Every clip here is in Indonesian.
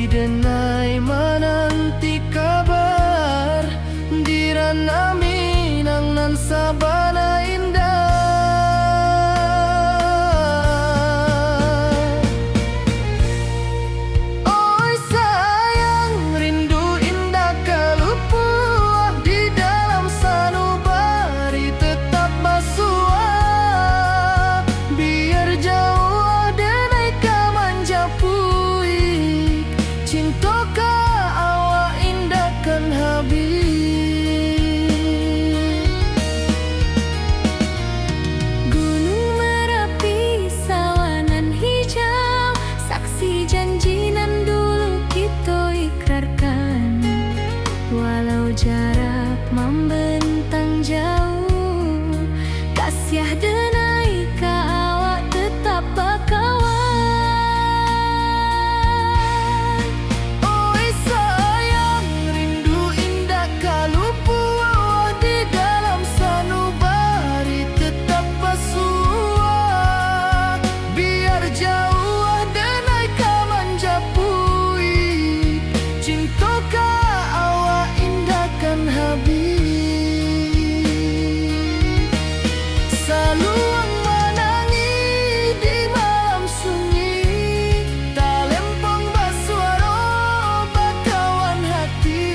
denai menanti kabar dirana Minang nan sabana indah. Oi sayang rindu indah kalupuah di dalam sanubari tetap basuah biar jauh denai kamanja puik cinta ka awak indah kan habis. Gunung Merapi sawanan hijau saksi janji nan dulu kita ikrarkan walau jarak membentang jauh kasiah denai ka awak tetap bakawan. Oi sayang rindu indah kalupuah di dalam sanubari tetap basuah biar jauh denai kamanja puik cinta ka awak indah kan habis. Saluang menangi di malam sunyi talempong basuaro bakawan hati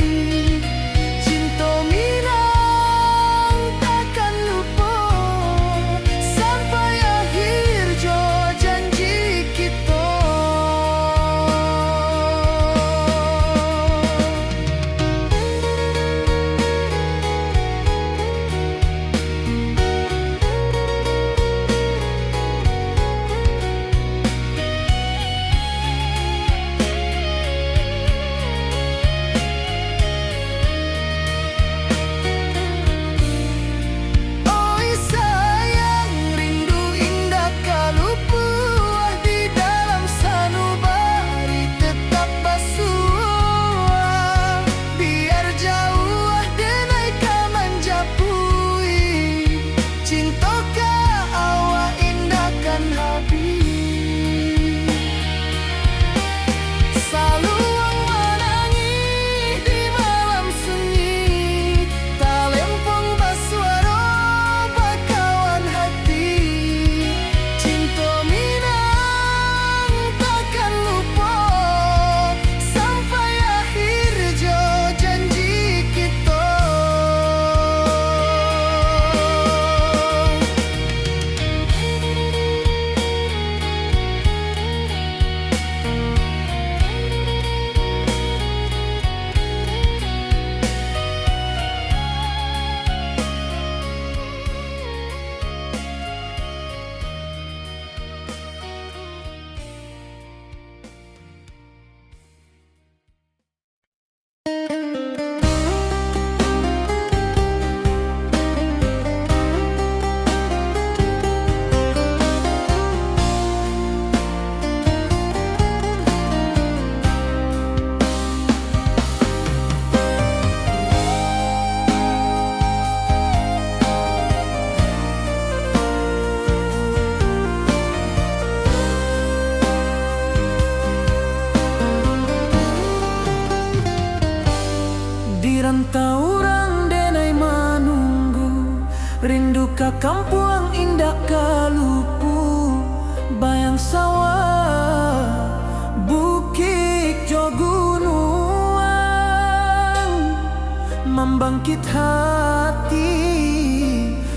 cinta Minang takkan lupa sampai akhir jo janji kita. Oi sayang rindu indah kalupuah di dalam sanubari tetap basuah biar jauh denai kamanja puik cinta ka awak indah kan habis. Saluang menangi di malam sunyi talempong basuaro bakawan hati cinta Minang takkan lupa sampai akhir jo janji kita. Di rantau orang denai menunggu rindu ka kampung indah kalupu bayang sawah bukit jo gunung membangkit hati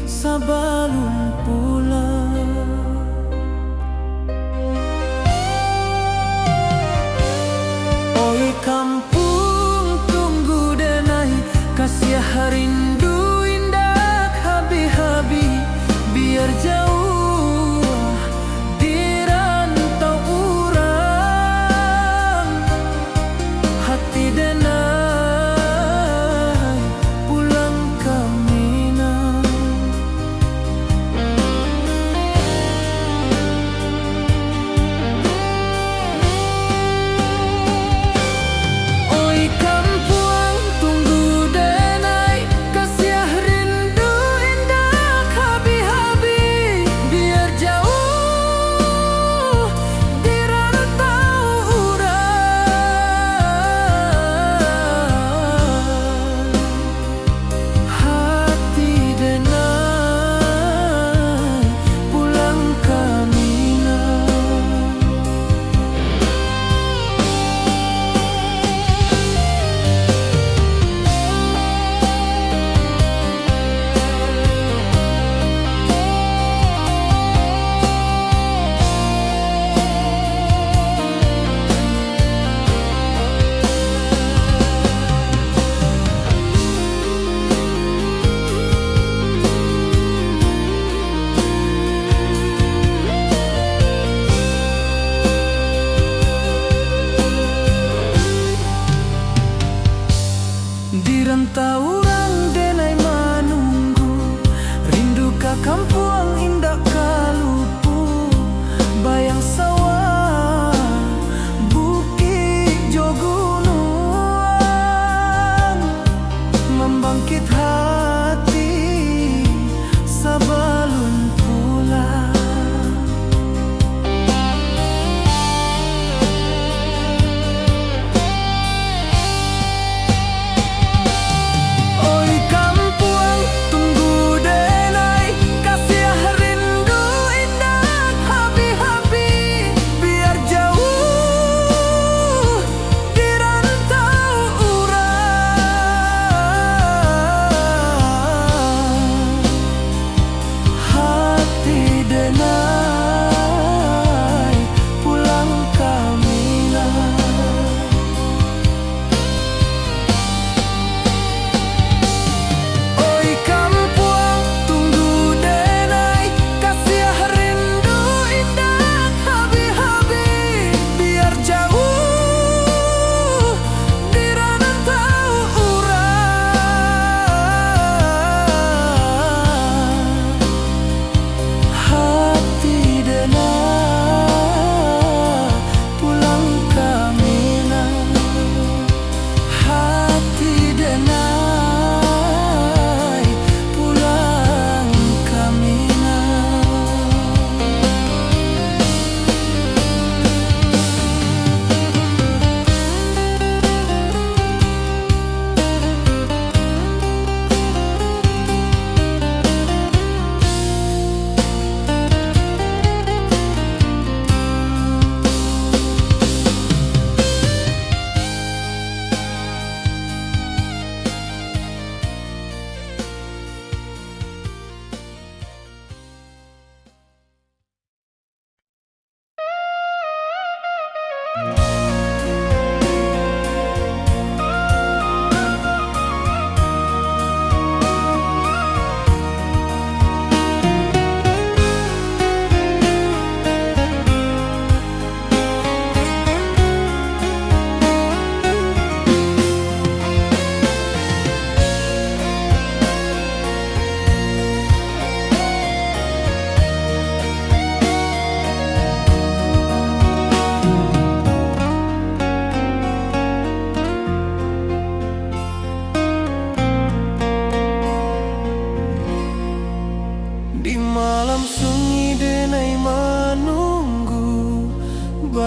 sabalun pulang. Oi kampung tunggu denai kasiah rindu indah habi-habi biar jauh di rantau urang hati denai pulang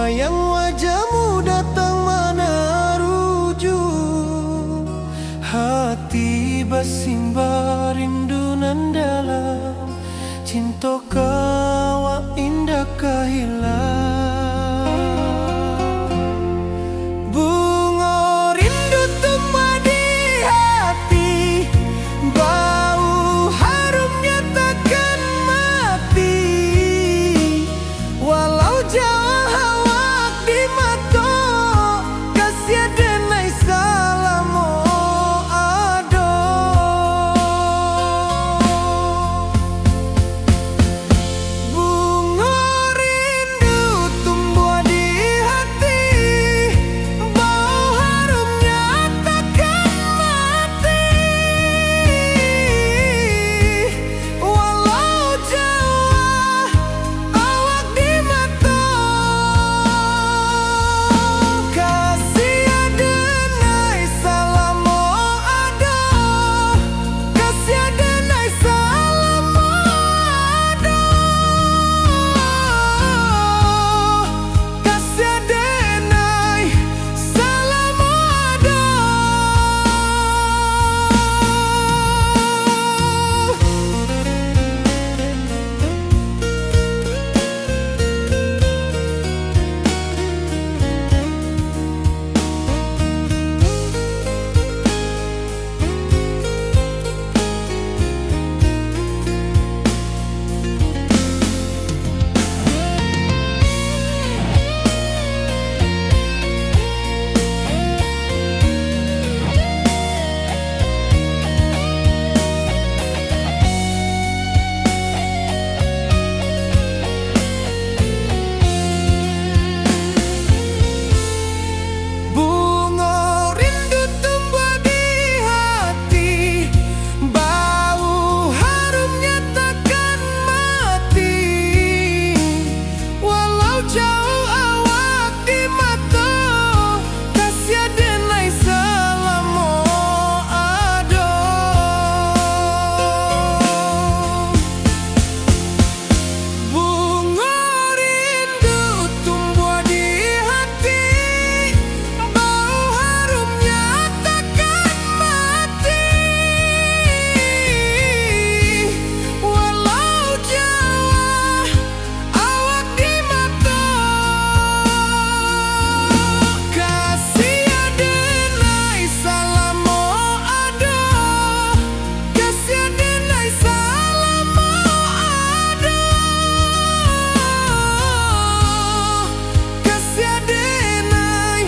Bayang wajahmu datang meneruju, hati bersimbar rindu nan dalam, cinta kawa indah kehilang. Bunga rindu tumbuh di hati, bau harumnya takkan mati. Walau jauh awak di mata, kasih denai salamu ado. Bunga rindu tumbuh di hati, bau harumnya takkan mati. Walau jauh awak di mata, kasih denai salamu ado, kasih denai salamu ado, kasih denai salamu ado. Bunga rindu tumbuh di hati, bau harumnya takkan mati. Walau jauh awak di mata, kasih denai salamu ado. Bunga rindu tumbuh di hati, bau harumnya takkan mati. Walau jauh awak di mata, kasih denai salamu ado, kasih denai salamu ado, kasih denai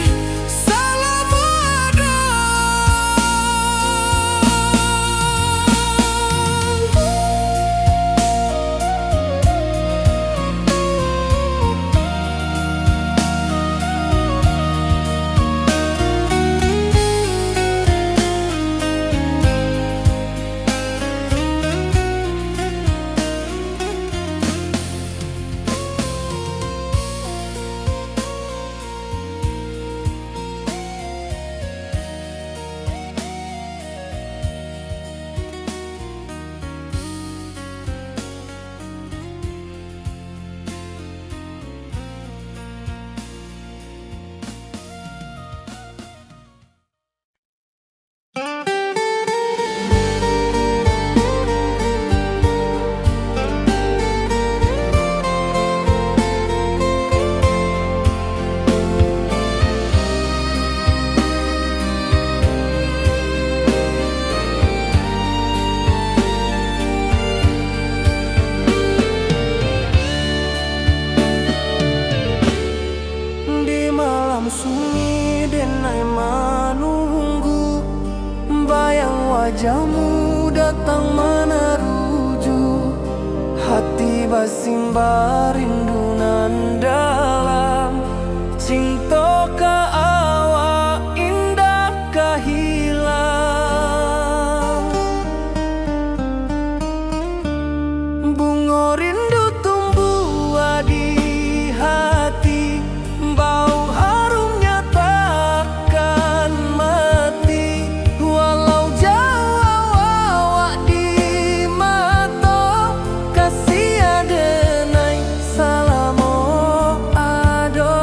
salamu ado. Di malam sunyi denai menunggu, bayang wajahmu datang meneruju, hati bersimbar rindu nan dalam, cinta ka awak indah kehilang. Bunga rindu tumbuh di hati, bau harumnya takkan mati. Walau jauh awak di mata, kasih denai salamu ado.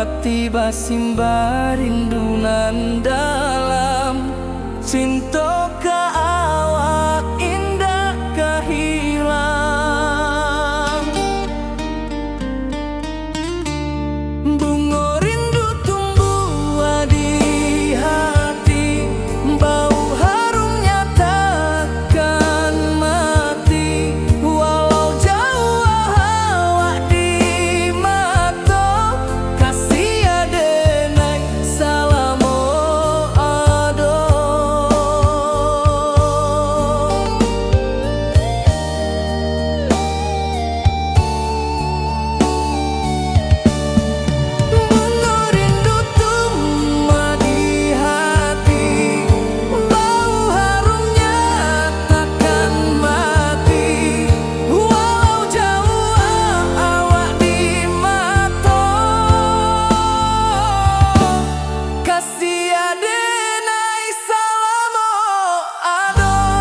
hati basimba rindunan dalam cinta ka awak indah kahilang. Bunga rindu tumbuh di hati, bau harumnya takkan mati. Walau jauh awak di mata, kasih adenai salamo ado. Bunga rindu tumbuh di hati, bau harumnya takkan mati. Walau jauh awak di mata, kasih adenai salamo ado.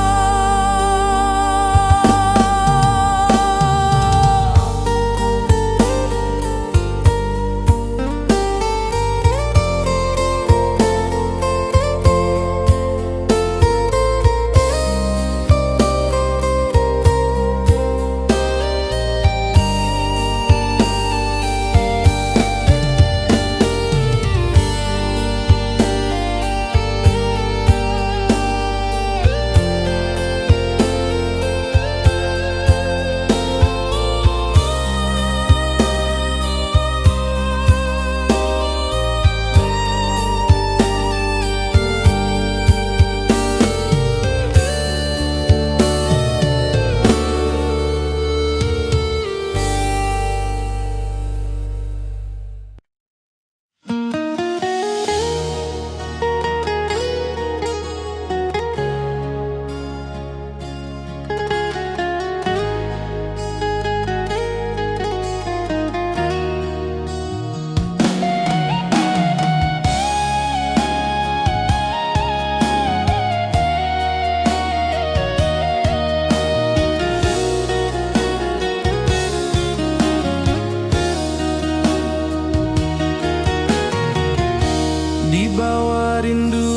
Di bawah rindu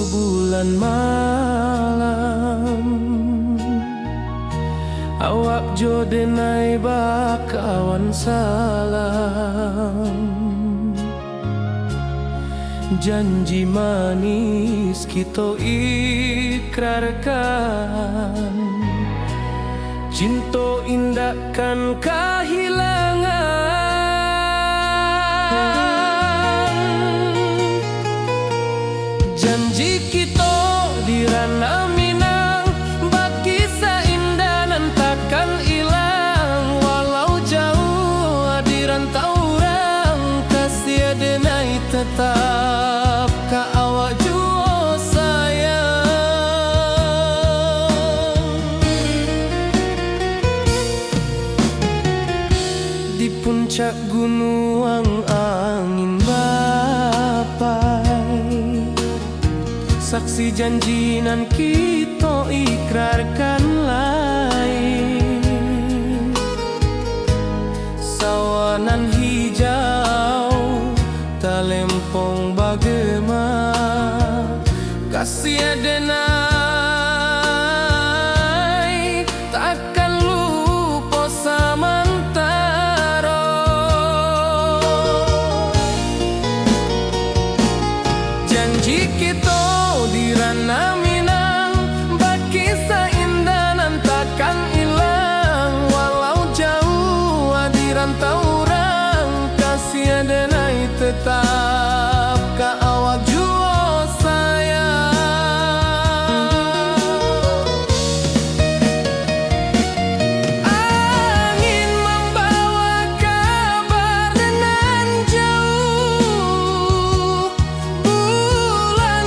bulan malam, awak jo denai bakawan salam. Janji manis kita ikrarkan, cinta indahkan kehilangan. Janji kita di ranah Minang, bakisah indah nan takkan hilang. Walau jauh di rantau orang, kasih adenai tetap ka awak jua sayang. Di puncak gunung angin bapai, saksi janji nan kita ikrarkan lain. Sawanan hijau talempong bagema, kasih adenai takkan lupa samantara. Janji kita di ranah Minang, bakisah indah nan takkan hilang. Walau jauh di rantau orang, kasih adenai tetap ka awak jua sayang. Angin membawa kabar nan jauh, bulan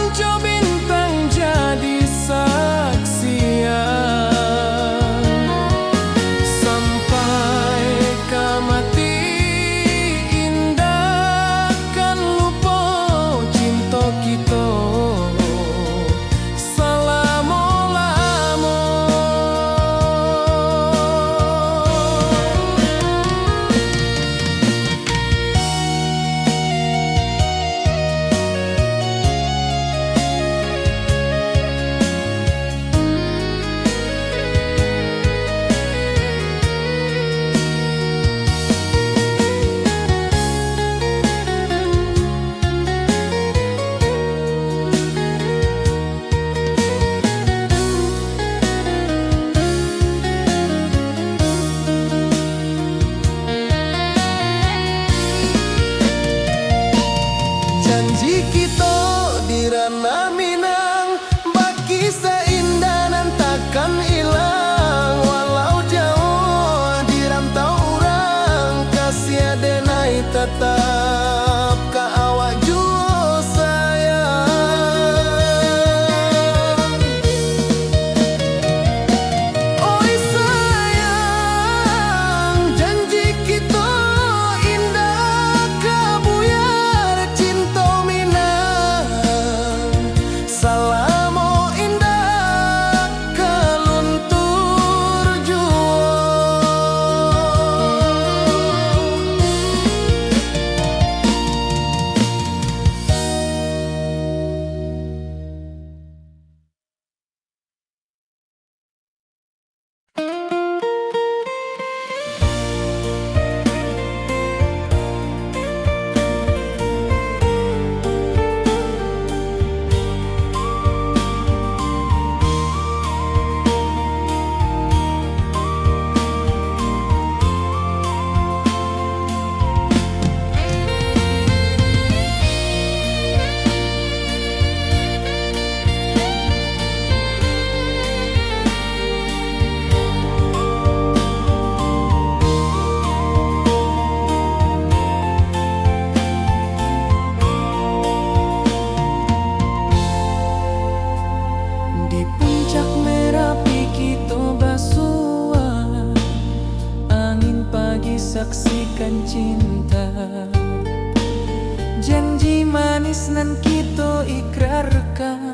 Janji manis nan kita ikrarkan,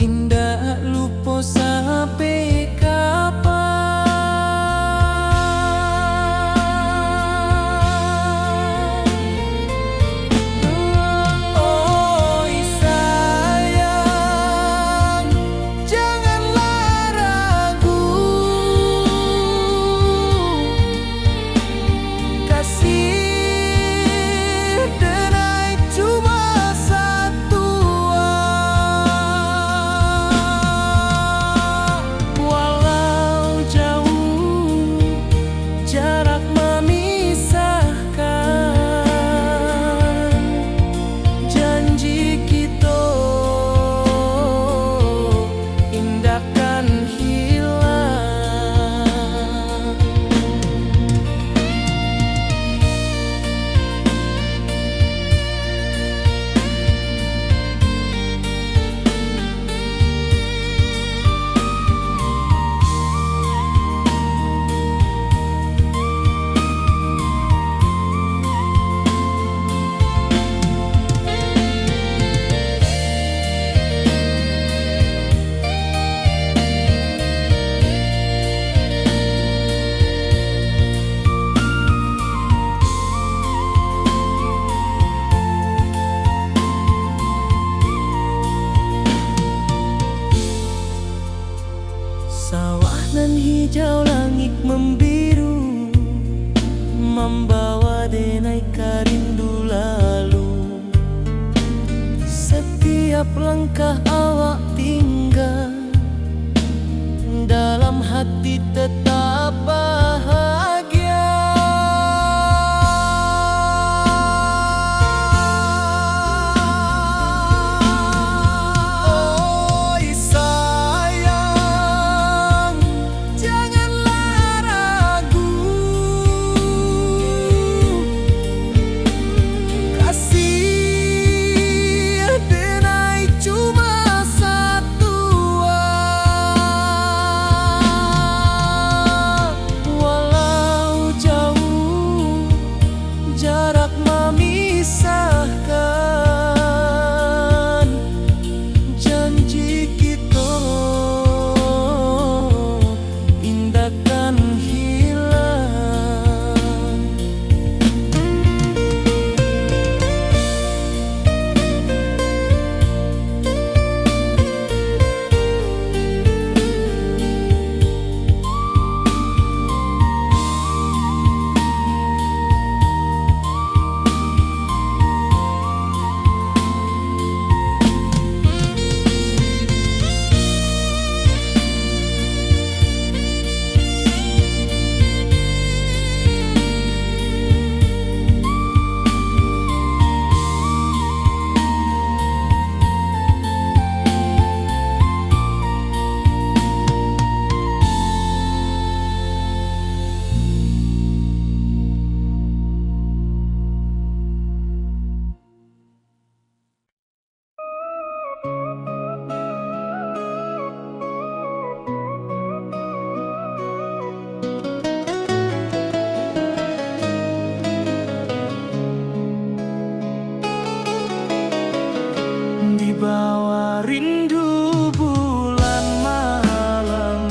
indah lupa sampai kapan. Oh sayang, janganlah ragu, kasih hijau langit membiru, membawa denai rindu lalu. Setiap langkah awak tinggal, dalam hati tetap bahagia. Bawa rindu bulan malam,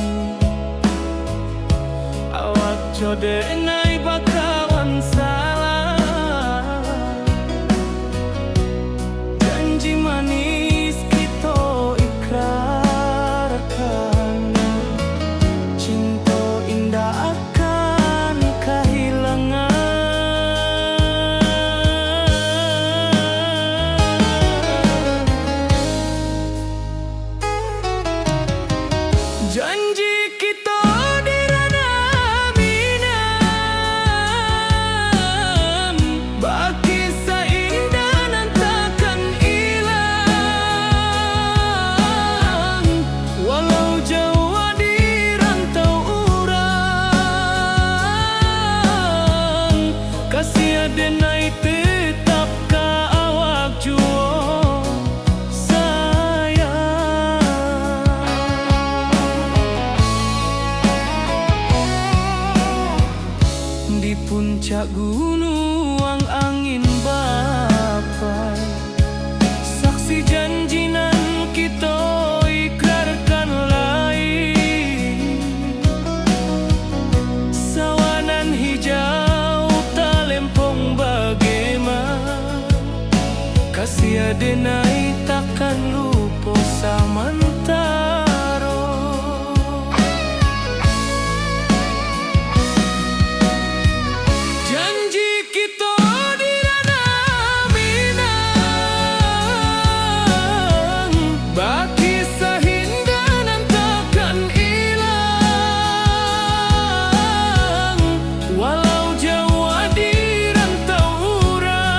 awak codenai bakawan salah. Janji manis kita ikrarkan, cinta indah akan kehilangan. Janji kita di ranah mina, Kasih denai takkan lupa samantaro. Janji kita di ranah Minang, baki sahindanan takkan hilang. Walau jauh di rantau urang,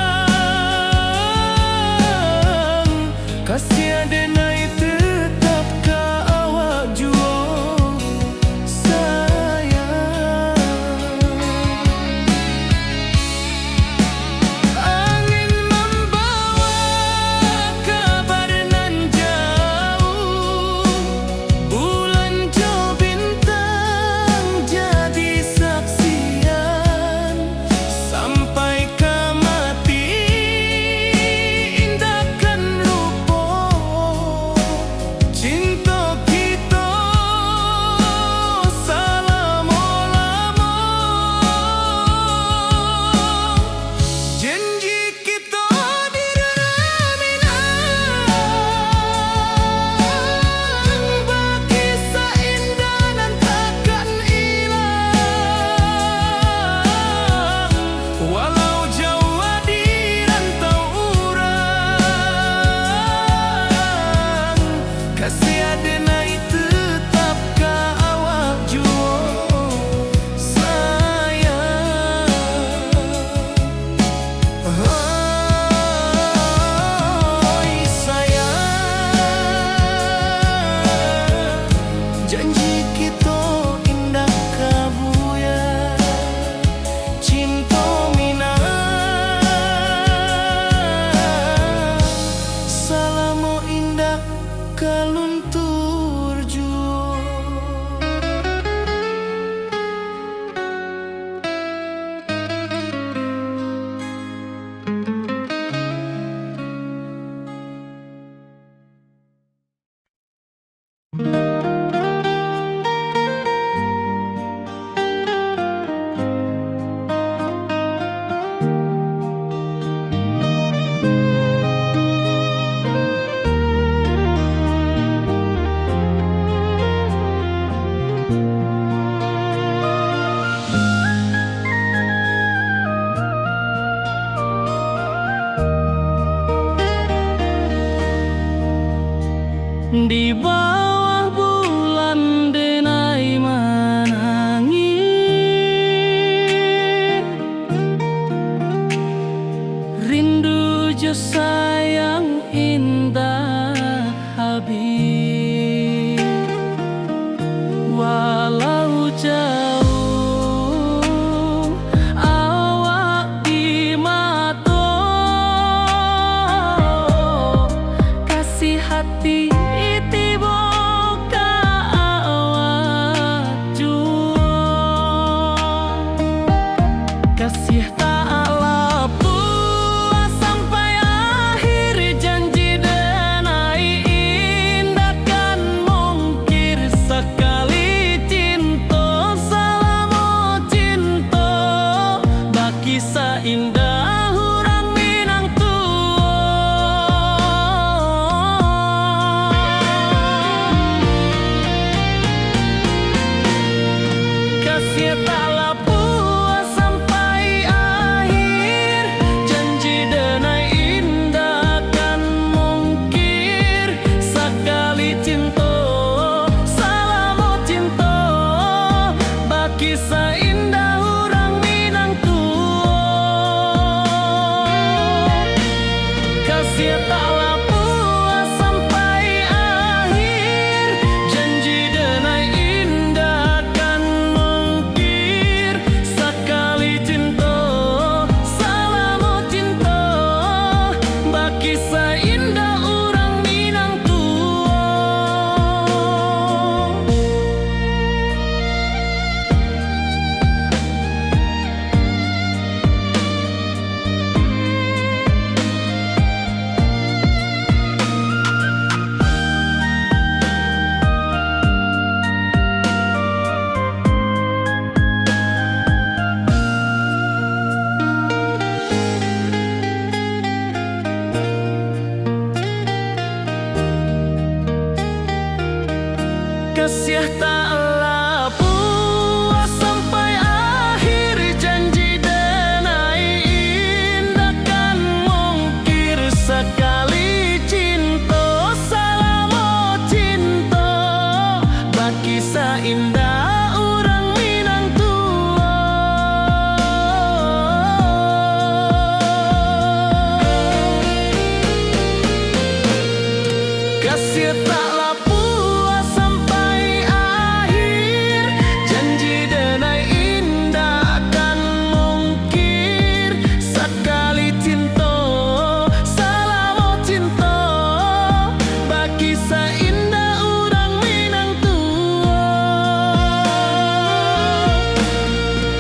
kasih denai tetap ka awak jua sayang. Angin membawa kabar nan jauh, bulan jauh bintang jadi saksian. Sampai ke mati indahkan lupa cinta kita selama-lama. Janji kita di ranah Minang, baki seindah nan takkan hilang. Walau jauh di rantau urang, kasih denai tetap ka awak jua sayang. Oi sayang, janji kita indah kabuya, cinta Minang selama indah kaluntur jua. Di bawah bulan denai menangi, rindu jo sayang indah habis. Walau jauh awak di mata, kasih hati tiba ka awak jua. Kasih tak lepas sampai akhir janji denai. kasih taklah puas sampai akhir, janji denai indah kan mungkir sekali cinta, salamo cinta baki indah orang Minang tua. Kasih taklah puas sampai akhir, janji denai indah kan mungkir sekali cinta, salamo cinta baki indah orang Minang tua.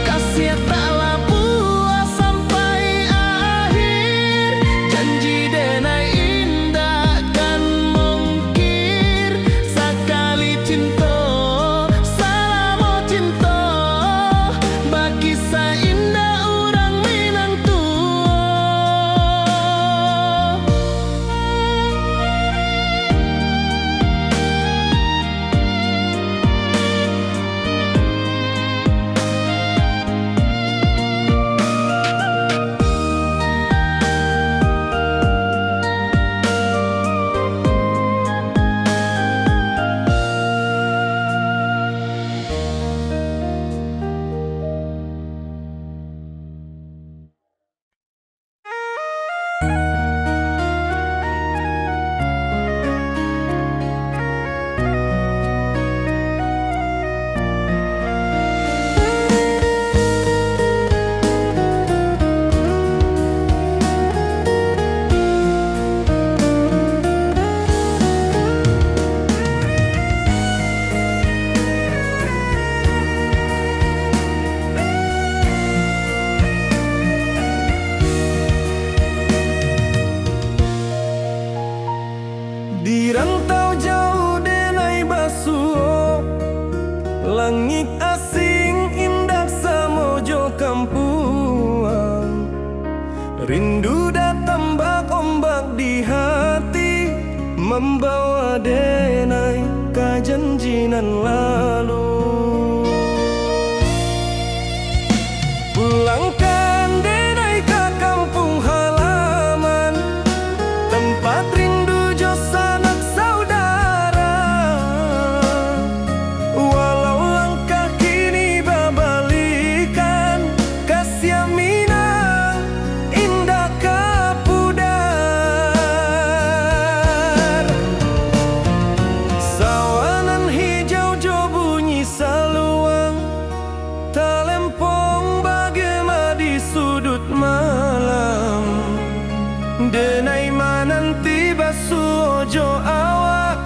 Kasih taklah puas sampai akhir, janji denai indah kan mungkir sekali cinta, salamo cinta baki indah orang Minang tua. Di rantau jauh denai basuh, langit asing indah samojo kampuang. Rindu datang bak ombak di hati, membawa denai ke janjinan lalu. Pulangkan denai ke kampung halaman, tempat rindu jo sanak saudara. Walau langkah kini babalikan, kasih Minang indah kapudar. Sawanan hijau jo bunyi saluang, talempong bagema di sudut malam. Denai mananti basuh ojo awak,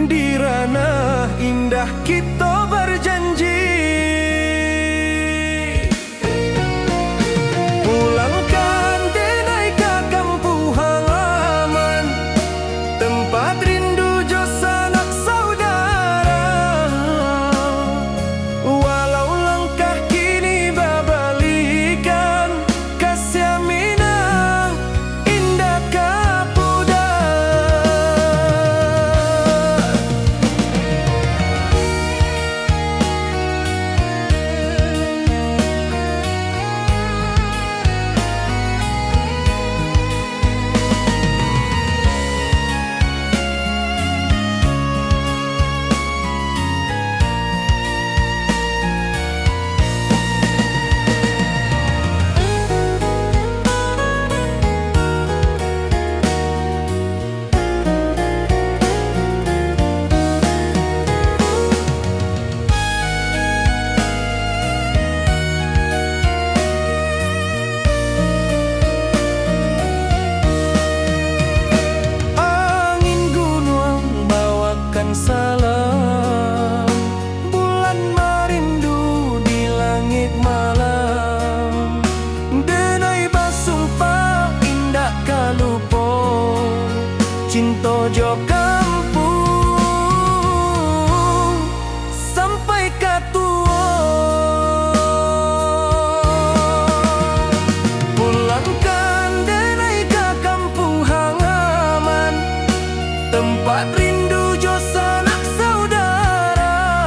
di ranah indah kita berjanji. Pulangkan denai ke kampung halaman, tempat rindu jo sanak saudara. Walau langkah kini babalikan, kasih Minang indah kapudar. Cintojo kampung sampai katua. Pulangkan denai ke kampung halaman, tempat rindu jo sanak saudara.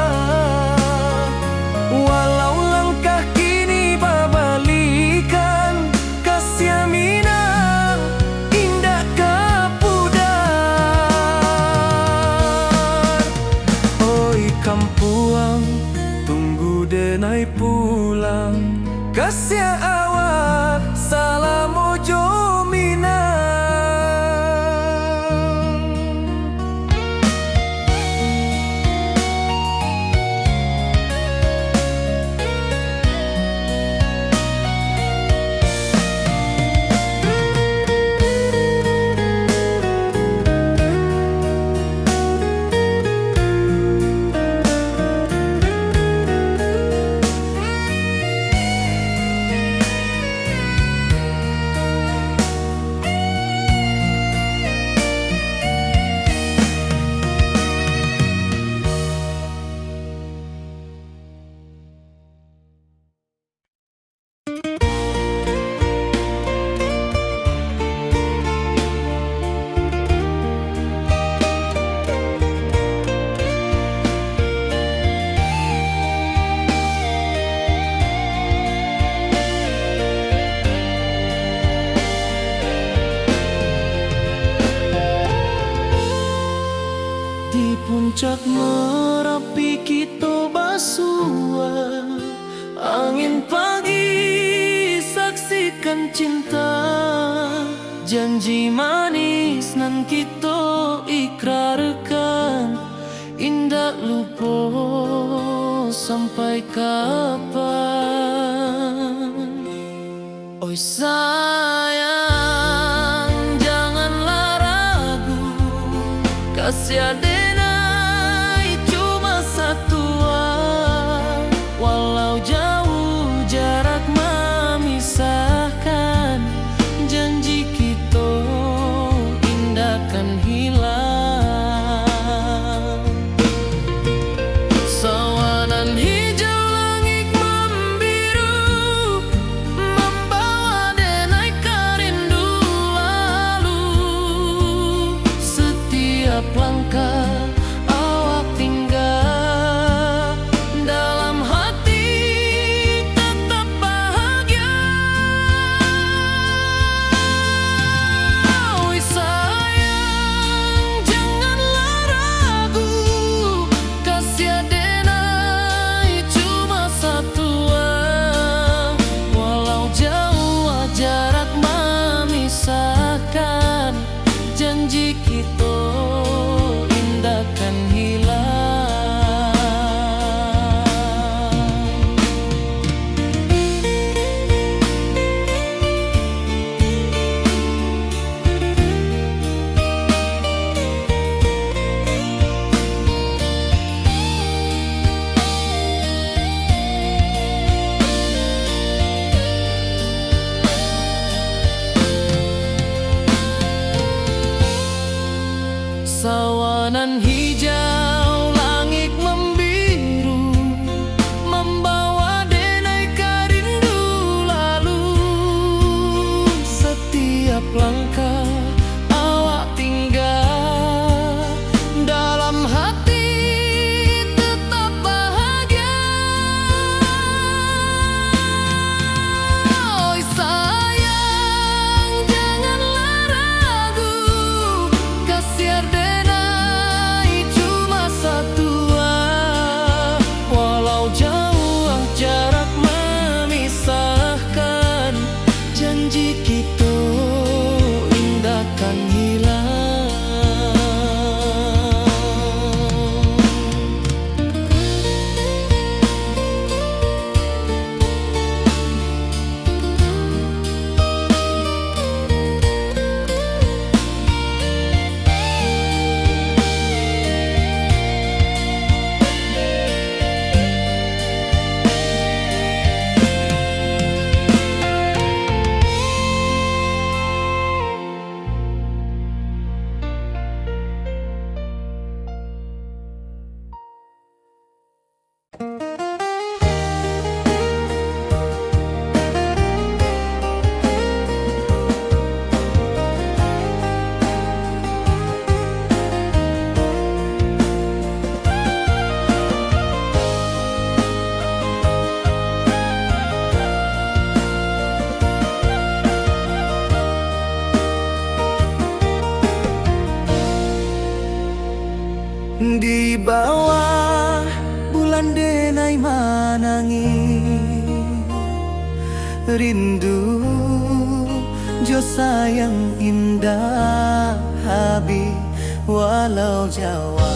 Puncak Merapi kita basua, angin pagi saksikan cinta, janji manis nan kita ikrarkan, indah lupa sampai kapan. Oi sayang, janganlah ragu, kasih adenai cuma satu, walau jauh jarak memisahkan, janji kita indah kan hilang. Sawanan hijau langit membiru, membawa denai karindu lalu. Setiap langkah awak tinggal, dalam hati tetap bahagia. Oi sayang, janganlah ragu, kasih adenai cuma satu, walau jauh jarak memisahkan, janji kita indah kan hilang. Sawanan hijau langit membiru, membawa denai karindu lalu. Setiap langkah awak tinggal, dalam hati tetap bahagia. Oi sayang, janganlah ragu, kasih adenai cuma satu, walau jauh jarak memisahkan, janji kita indah kan hilang. Di bawah bulan denai manangi, rindu jo sayang indah habi, walau Jawa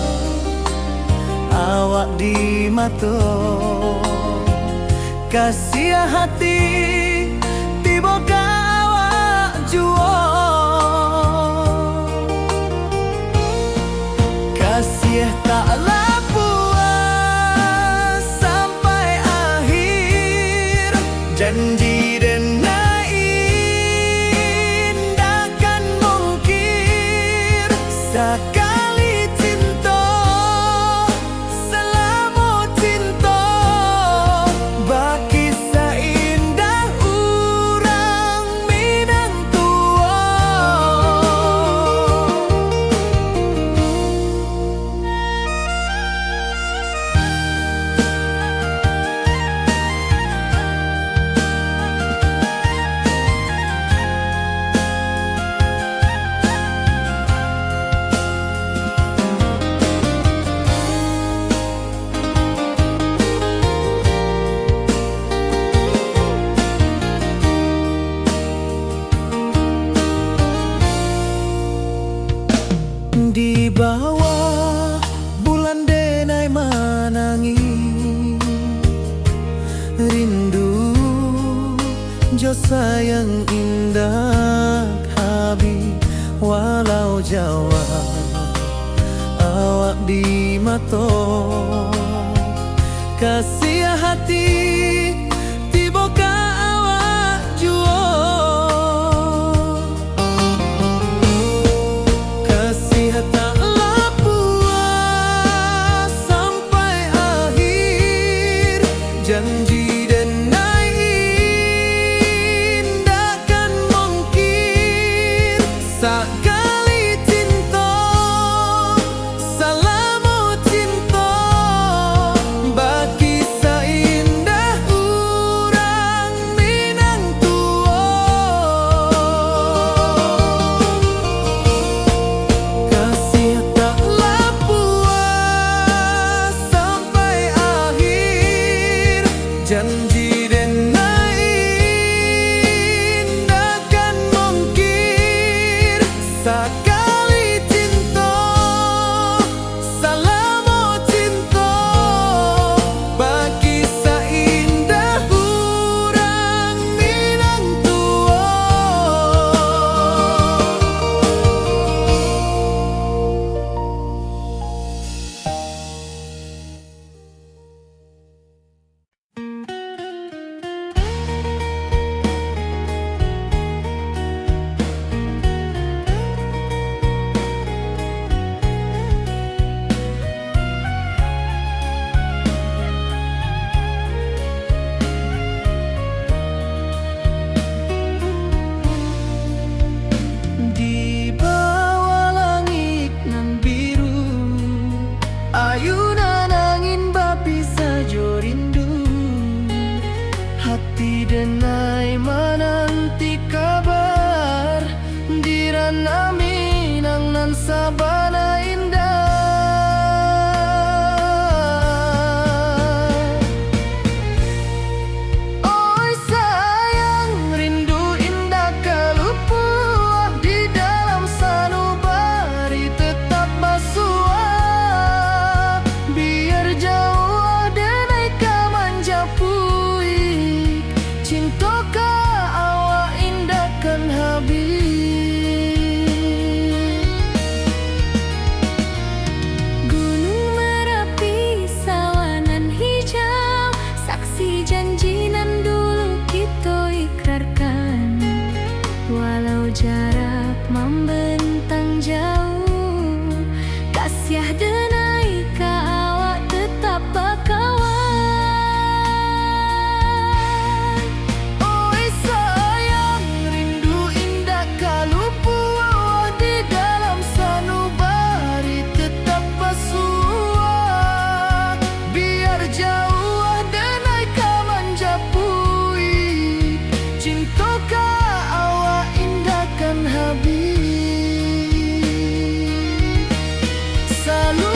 awak di mato, kasih hati tiba awak juo, kasih taklah puas sampai akhir, janji denai indah kan mungkir, sekali cinta selama cinta, baki seindah urang Minang tua. sayang indah habi walau Jawa awak di mato kasih hati tiba ka awak juo kasih tak puas sampai akhir janji sakali cinta salamu cinta bagi seindah urang Minang tua kasih taklah puas sampai akhir janji sakali cinta salamu cinta bagi seindah urang Minang tua ayunan angin bapi sajo rindu hati denai menanti kabar dirana Minang nan sabana indah oi sayang rindu indah kalupuah di dalam sanubari tetap basuh jauh denai ka manjapui cinta ka awak indahkan habis Gunung Merapi sawanan hijau saksi janji nan dulu kita ikrarkan walau jarak membentang jauh kasih denai ka tetap bakawan oi sayang rindu indah kalupuah di dalam sanubari tetap basuh biar jauh denai ka manjapui cinta ka awak indahkan habis selalu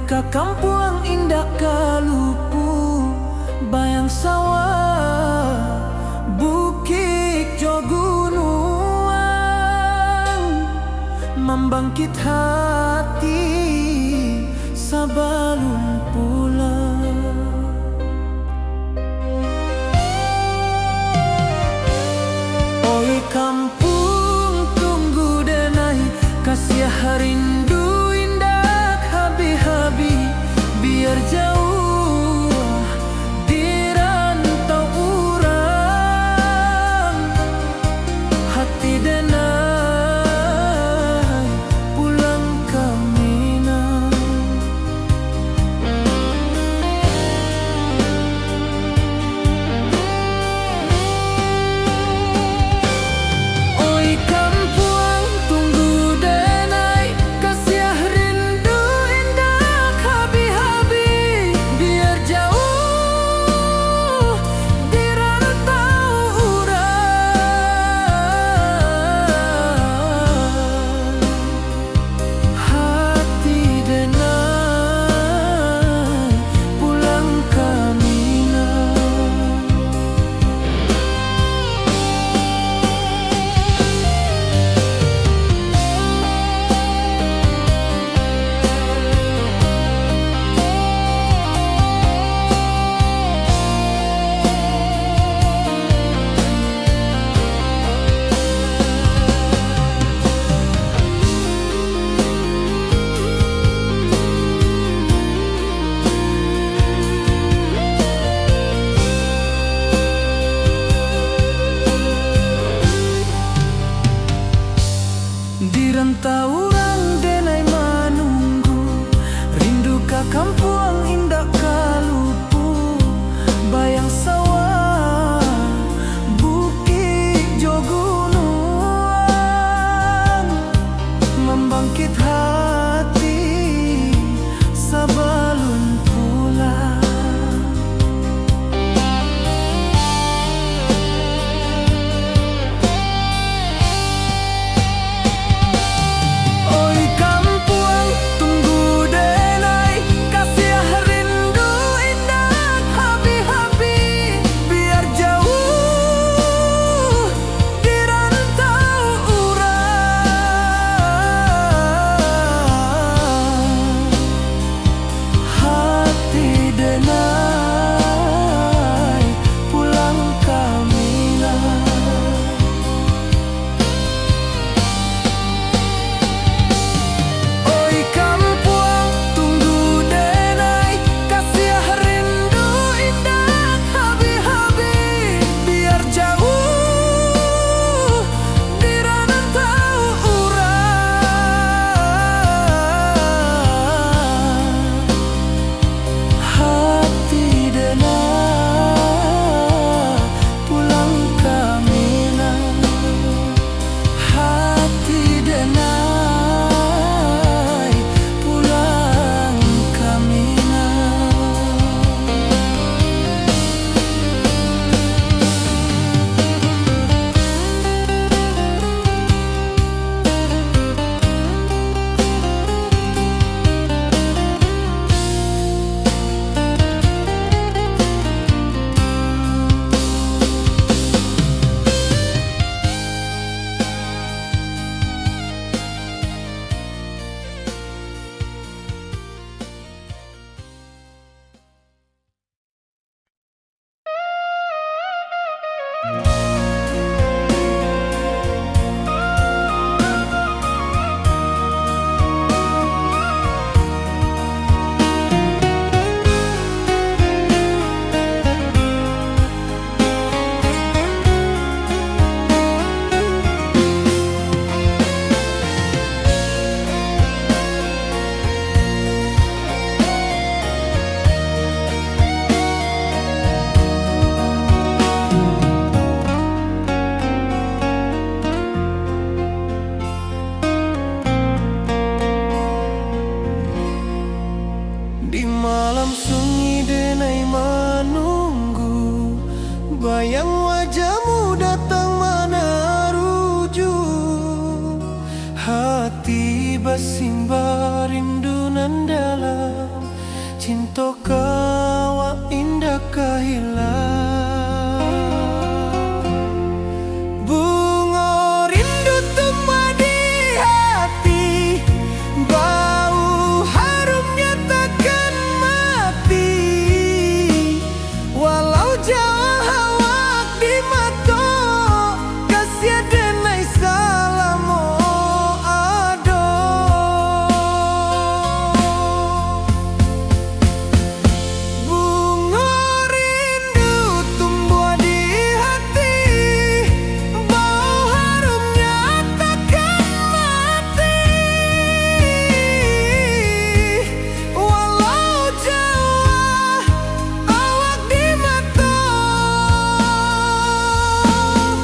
ka kampung indah kalupu, bayang sawah, bukit jo gunung, membangkit hati sebelum pulang. Oi kampung tunggu denai, kasih rindu indah habi-habi, biar jauh di rantau urang, hati denai pulang ke Minang. Oi kampung tunggu denai, kasih rindu indah habi-habi, biar jauh di rantau urang, hati denai pulang ke Minang. Di rantau urang denai menunggu, rindu ka kampung indah kalupu, bayang sawah, bukit jo gunung, membangkit hati sebelum pulang. Oi kampung tunggu denai, kasih rindu indah habi-habi, biar jauh di rantau urang, hati denai pulang ke Minang. Oi kampung tunggu denai, kasih rindu indah habi-habi, biar jauh di rantau urang, hati denai pulang ke Minang, hati denai pulang ke Minang. Di malam sunyi denai menunggu, bayang wajahmu datang meneruju, hati bersimba rindu nan dalam. kawa indah kahilang. Bunga rindu tumbuh di hati, bau harumnya takkan mati. Walau jauh awak di mata, kasih denai salamo ado. Bunga rindu tumbuh di hati, bau harumnya takkan mati. Walau jauh awak di mata,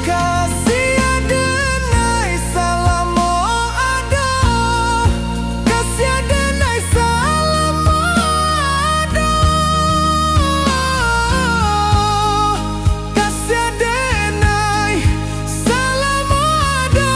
kasih denai salamo ado, kasih denai salamo ado, kasih denai salamo ado.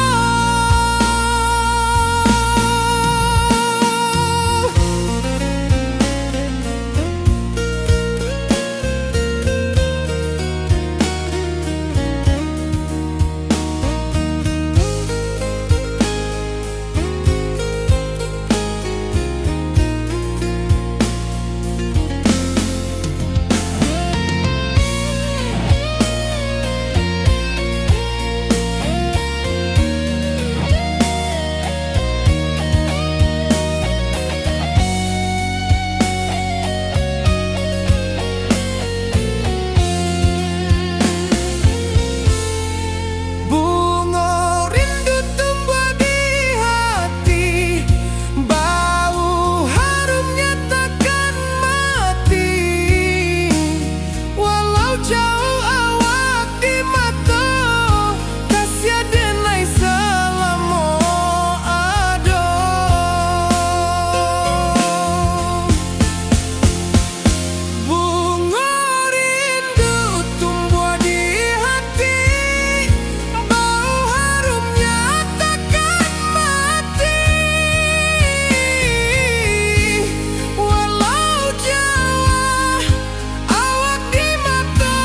Bunga rindu tumbuh di hati, bau harumnya takkan mati. Walau jauh awak di mata, kasih denai salamo ado. Bunga rindu tumbuh di hati, bau harumnya takkan mati. Walau jauh awak di mata,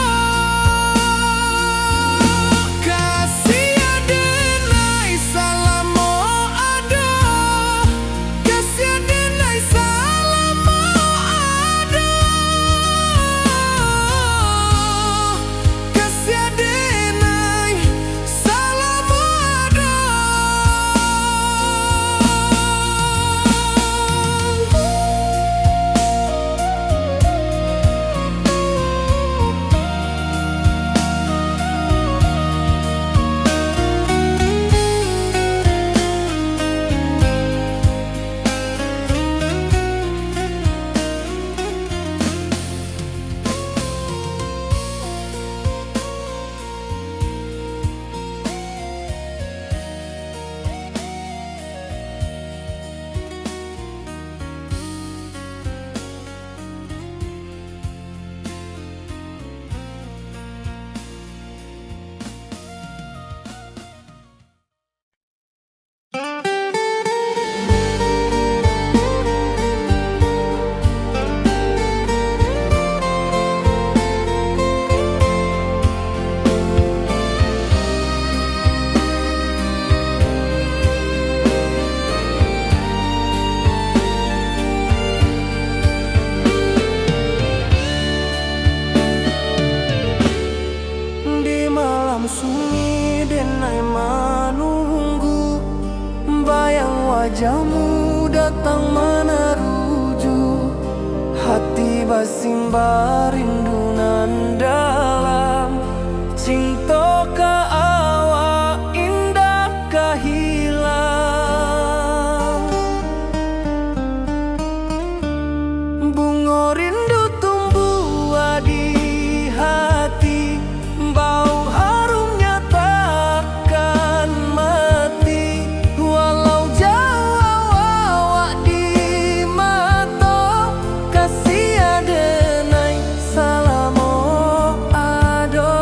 kasih denai salamo ado, kasih denai salamo ado, kasih denai salamo ado. Di malam sunyi denai menunggu, bayang wajahmu datang meneruju. Hati basimba rindu nan dalam, cinta ka awak indah kahilang. Bunga rindu tumbuh di hati, bau harumnya takkan mati. Walau jauh awak di mata, kasih denai salamo ado.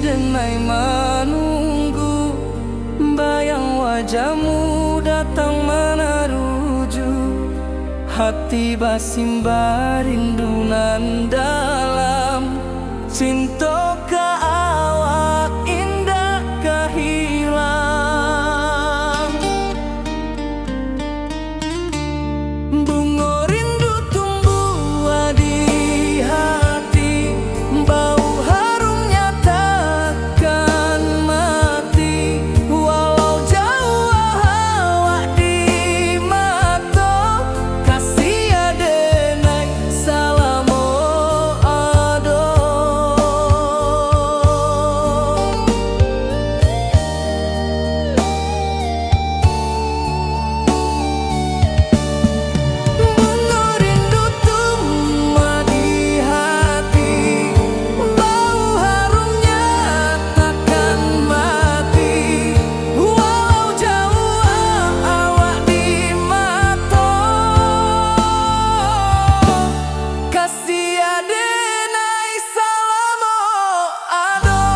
denai menunggu, bayang wajahmu datang meneruju, hati basimba rindunan dalam cinta ka awak indah kehilang. Bunga rindu tumbuh di hati, bau harumnya takkan mati, walau jauh awak di mata, kasih adenai salamo ado. Bunga rindu tumbuh di hati, bau harumnya takkan mati, walau jauh awak di mata, kasih adenai salamo ado.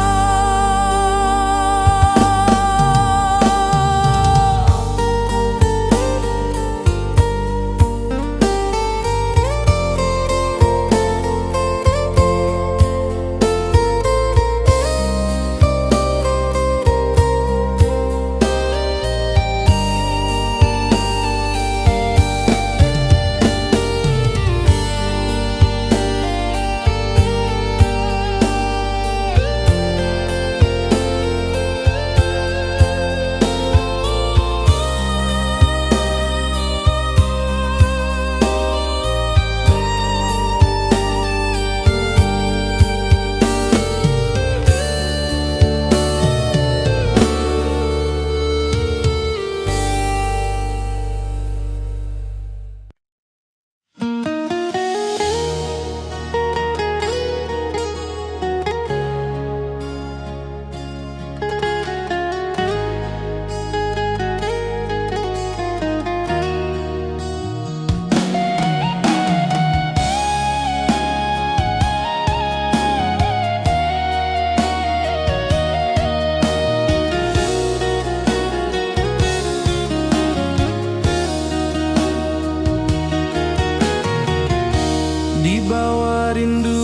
Di bawah rindu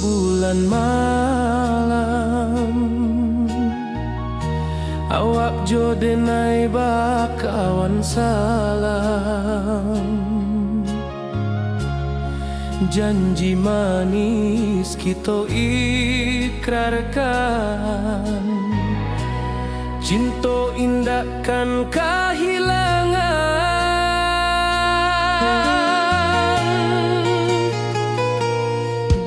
bulan malam, awak jo denai bakawan salam, janji manis kita ikrarkan, cinta indahkan kehilangan.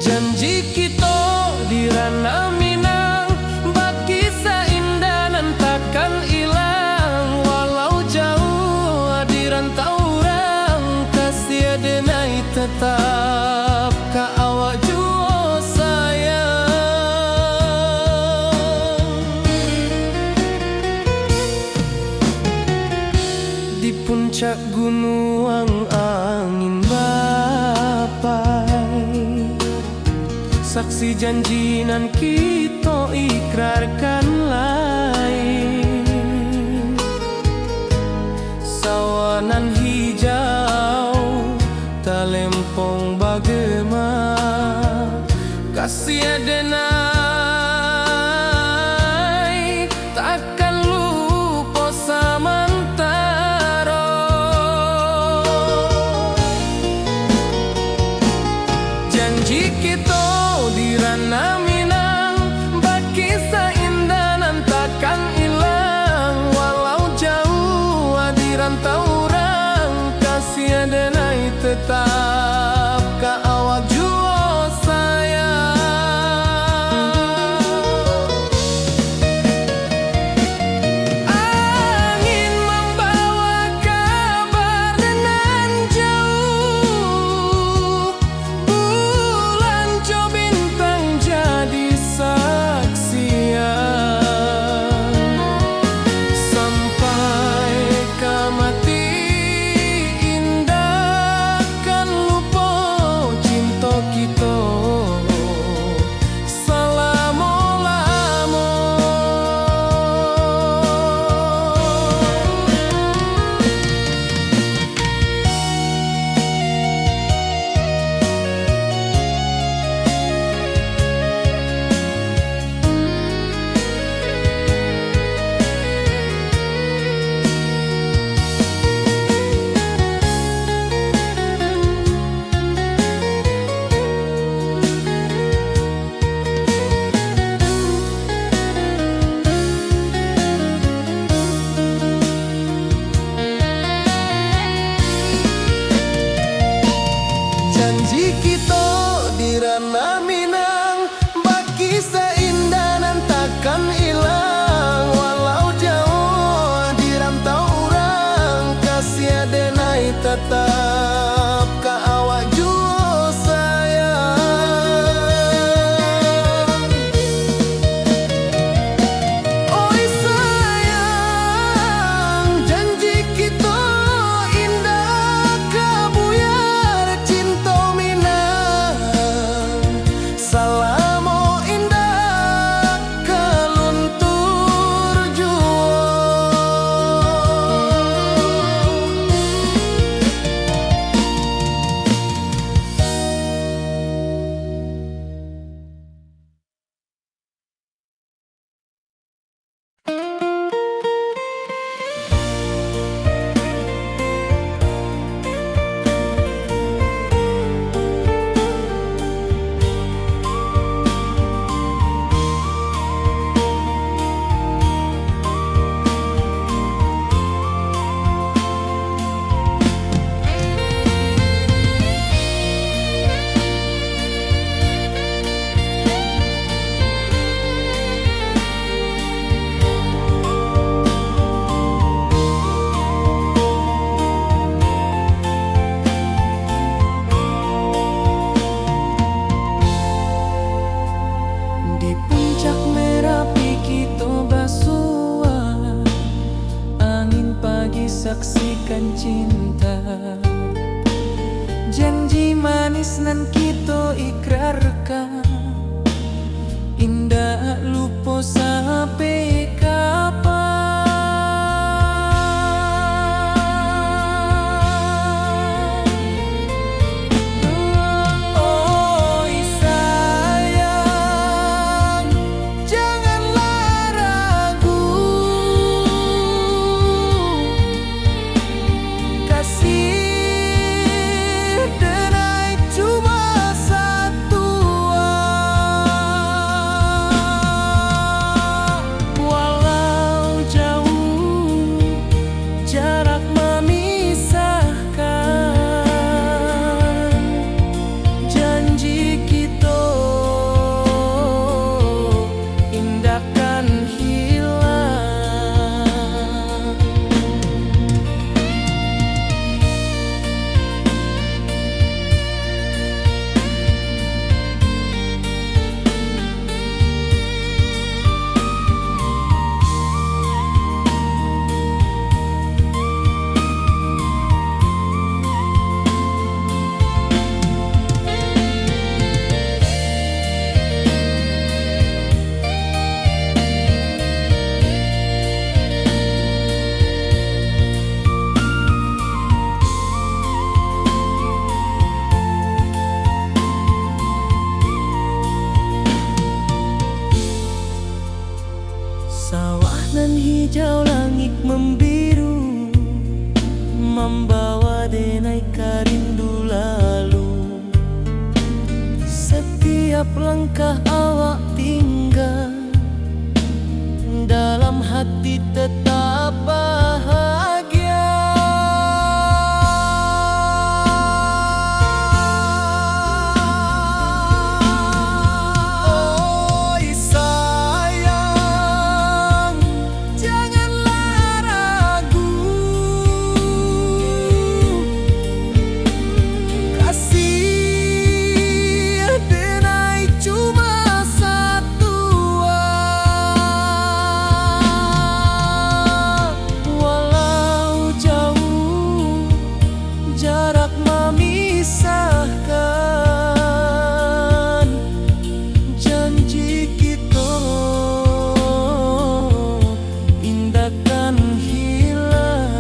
Janji kita di ranah Minang, bakisah indah nan takkan hilang, walau jauh di rantau orang, kasih adenai tetap ka awak jua sayang. Di puncak gunung angin bapai, saksi janji nan kita ikrarkan lain, sawanan hijau talempong bagema, kasih adenai takkan lupa samantara. Janji kita di ranah Minang, bakisah indah saksikan cinta. Janji manis nan kita ikrarkan, indah lupa sampai kapan. Oi sayang, janganlah ragu, kasih denai cuma satu. Walau jauh jarak memisahkan, janji kita indahkan hilang. Sawah nan hijau, langit membiru, membawa denai karindu lalu. Setiap langkah awak tinggal, dalam hati tetap bahagia. Oi sayang, janganlah ragu, kasih denai cuma satu. Walau jauh jarak memisahkan, janji kita indahkan hilang.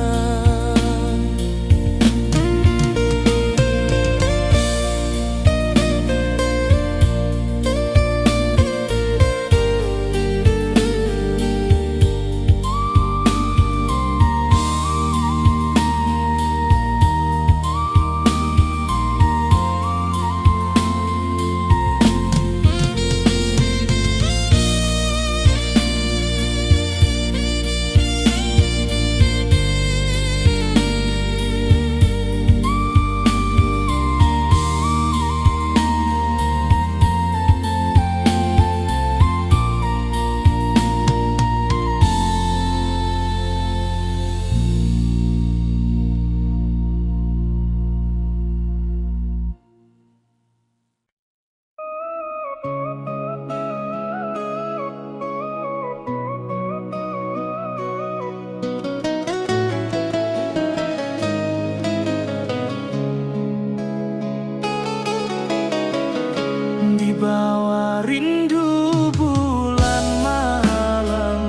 Di bawah rindu bulan malam,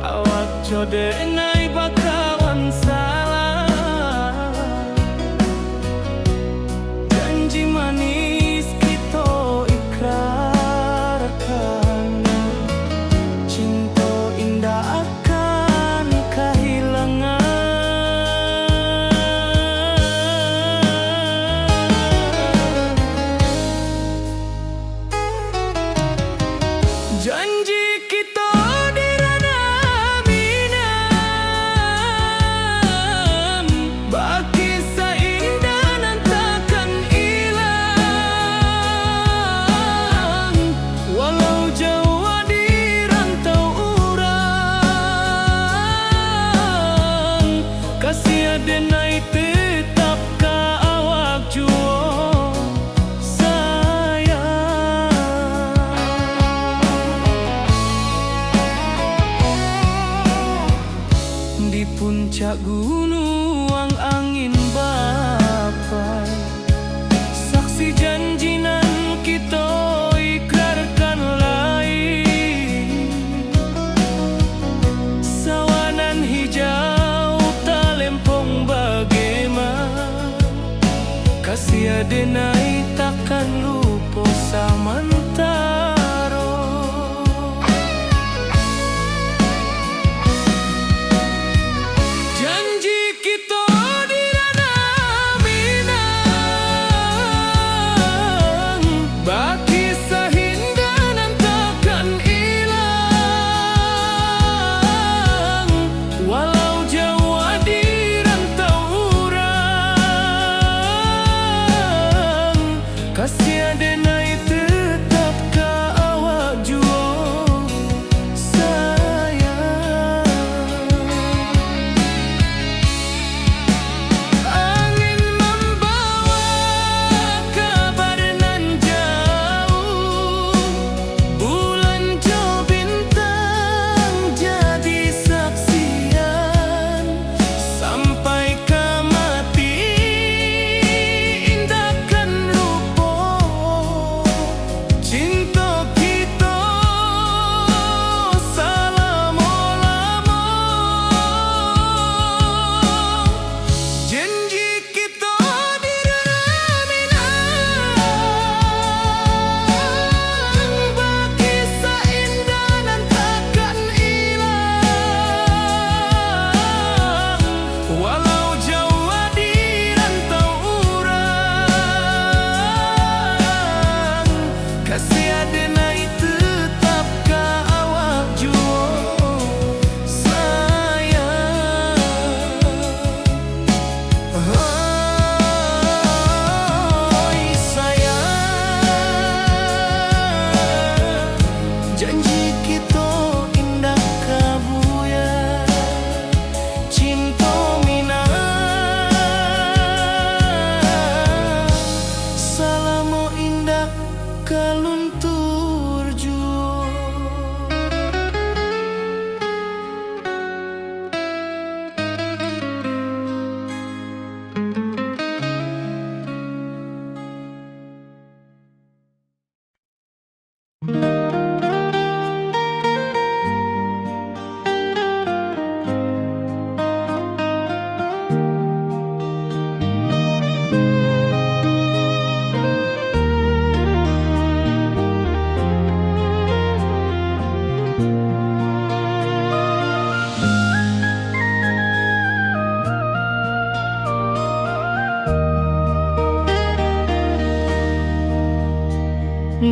awak codenai bakawan salah. Janji manis kita ikrarkan, cinta indah akan kehilangan. Janji kita di ranah minam, bakisah indah nan takkan hilang. Walau jauh di rantau urang, kasih denai tetap ka awak jua. sagunuang angin bapai, saksi janji nan kita ikrarkan lain. Sawanan hijau talempong bagaimana, kasih adenai takkan lupa samantaro. Janji kita di ranah Minang, baki sahindanan takkan hilang. Walau jauh di rantau urang, kasih adenai tetap ka awak jua sayang. Angin membawa kabar nan jauh, bulan jo bintang jadi saksian. Sampai ke mati indahkan lupa cinta kita selama-lama. Janji kita di ranah Minang, baki seindah dan takkan hilang. Walau jauh di rantau urang, kasih adenai tetap ka awak jua sayang. Oi sayang, janji kita indah kabuya, cinta Minang selama indah kaluntur jua.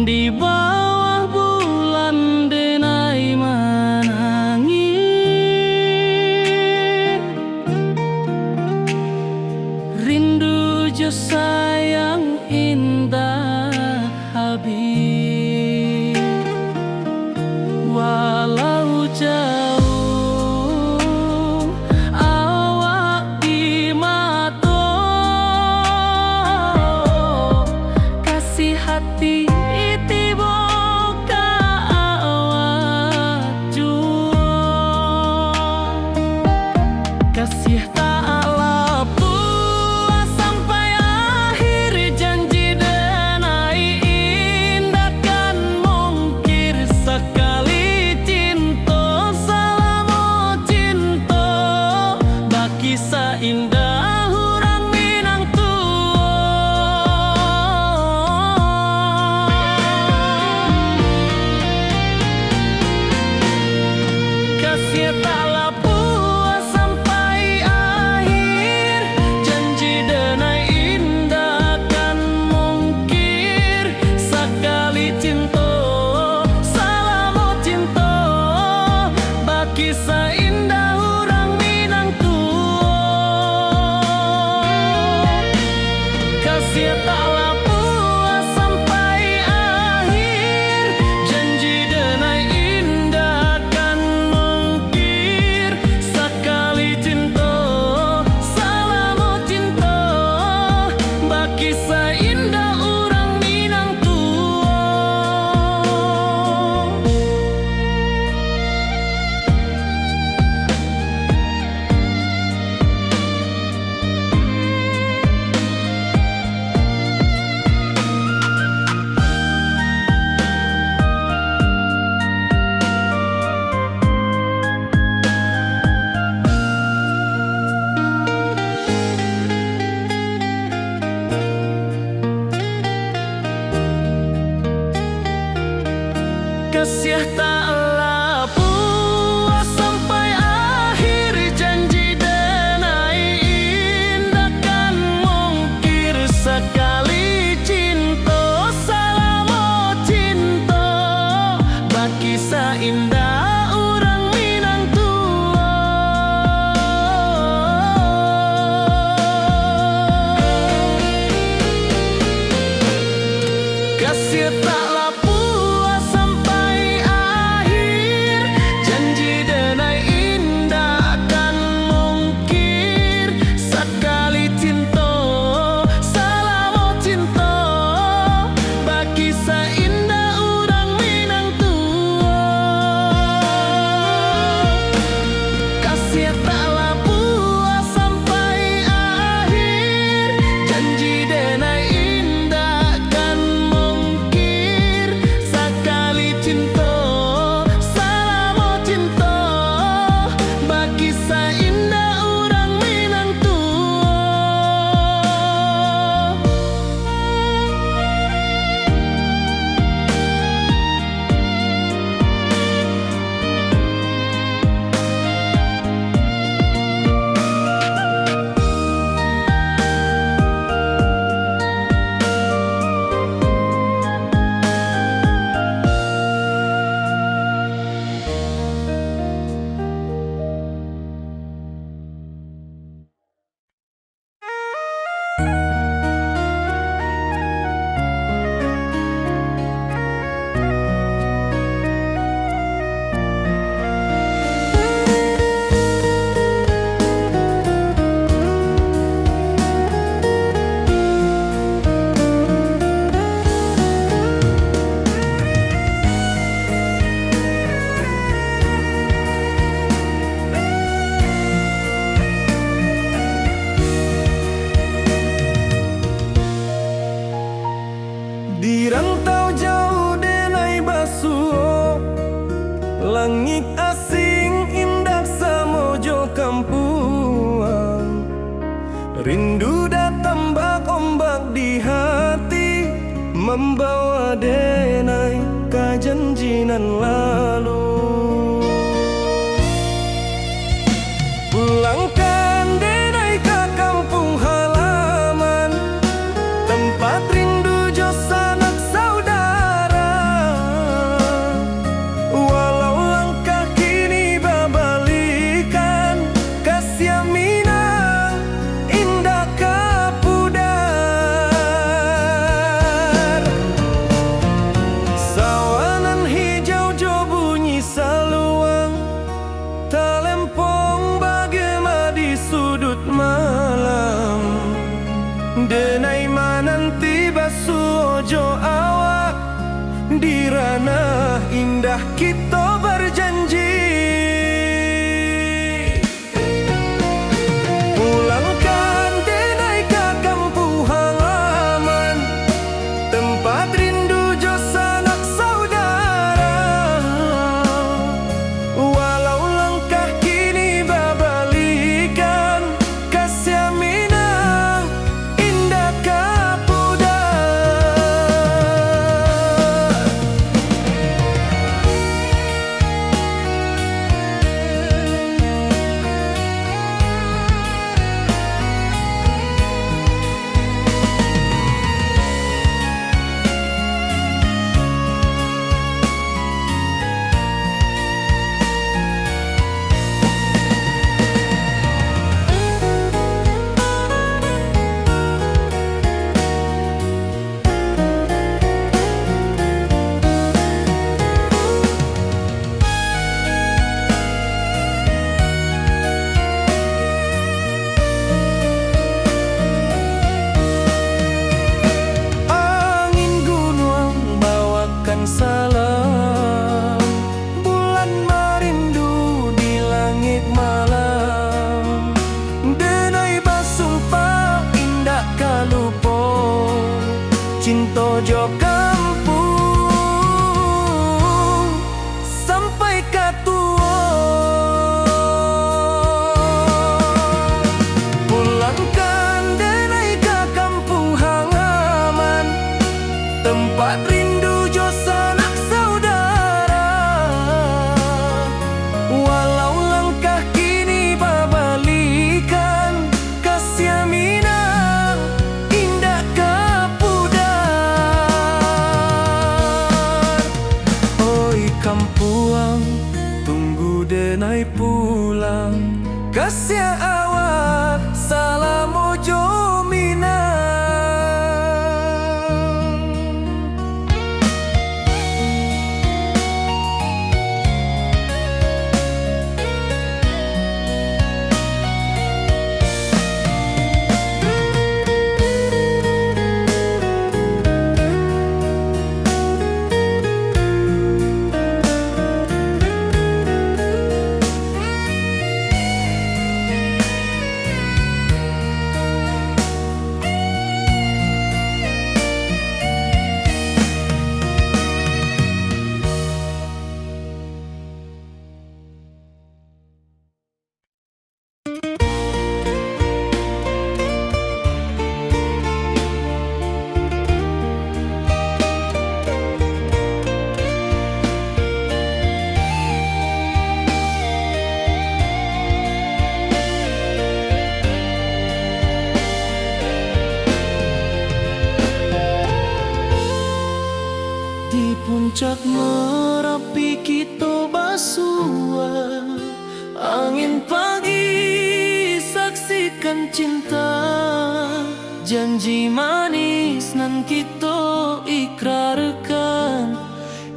Di bawah bulan denai menangi, rindu jo sayang indah habis. Walau jauh awak di mata, kasih hati tiba ka awak jua. Kasih tak lepas sampai akhir, janji denai indahkan mungkir sekali cinta taklah puas sampai akhir, janji denai indah kan mungkir. Sekali cinta salamo cinta, bagi indah orang Minang tua. Kasih taklah puas sampai akhir, janji denai indah kan mungkir. Sekali cinta salamo cinta, bagi indah orang Minang tua. Kasih taklah puas sampai akhir, janji denai indah kan mungkir. Sekali cinta salamo cinta, bagi indah orang Minang tua. Di rantau jauh denai basuh, langit asing indah samojo kampuang. Rindu datang ombak di hati, membawa denai ke janjinan lalu. Pulangkan denai ke kampung halaman, tempat rindu jo sanak saudara. Walau langkah kini babalikan, kasih Minang indah kapudar. Sawanan hijau jo bunyi saluang, talempong bagema di sudut malam. Denai mananti basuh jo awak, di ranah indah kita berjanji. Pulangkan denai ke kampung halaman, tempat rindu jo sanak saudara. Walau langkah kini babalikan, kasih Minang indah kapudar. denai pulang kasih awak salamu jomina. Di puncak Merapi kita basua, angin pagi saksikan cinta, janji manis nan kita ikrarkan,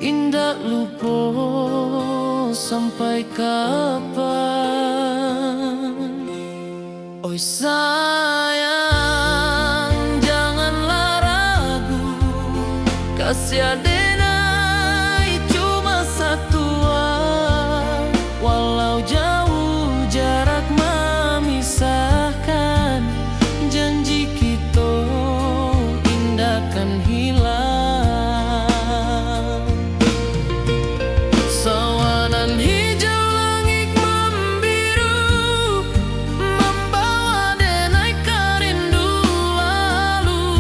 indah lupa sampai kapan. Oi sayang, janganlah ragu, kasih adenai cuma satu, walau jauh jarak memisahkan, janji kita indahkan hilang. Sawanan hijau langit membiru, membawa denai kerindu lalu,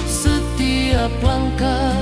setiap langkah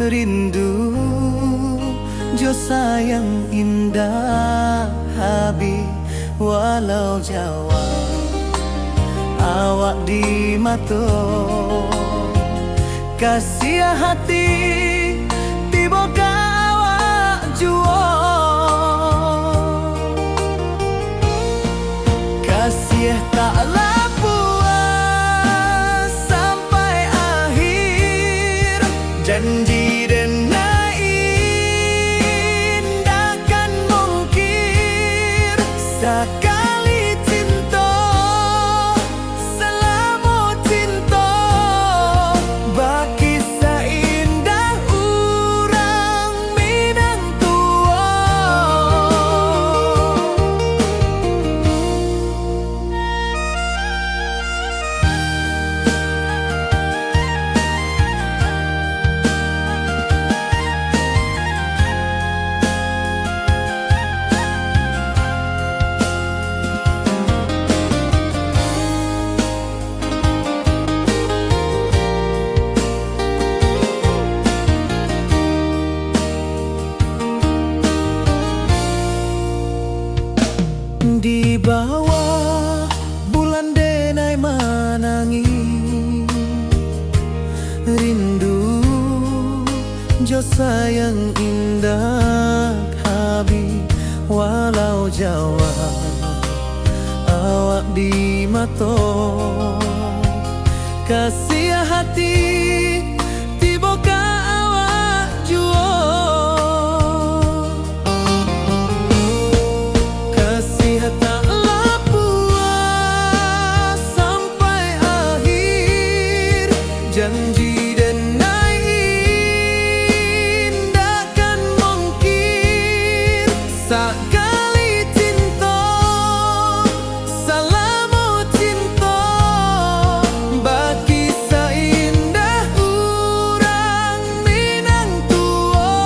rindu jo sayang indah habis walau Jawa awak di mato kasih hati tiba awak juo kasih taklah puas sampai akhir janji dan indahkan mungkir sekali cinta selama cinta baki seindah urang Minang tua. Di bawah bulan denai manangi rindu jo sayang indah habis walau Jawa awak di mato kasih hati tiba ka awak juo taklah puas sampai akhir janji dan indahkan mungkir sekali cinta selama cinta baki seindah urang Minang tua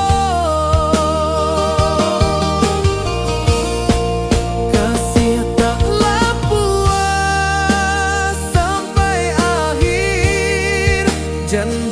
kasih taklah puas sampai akhir janji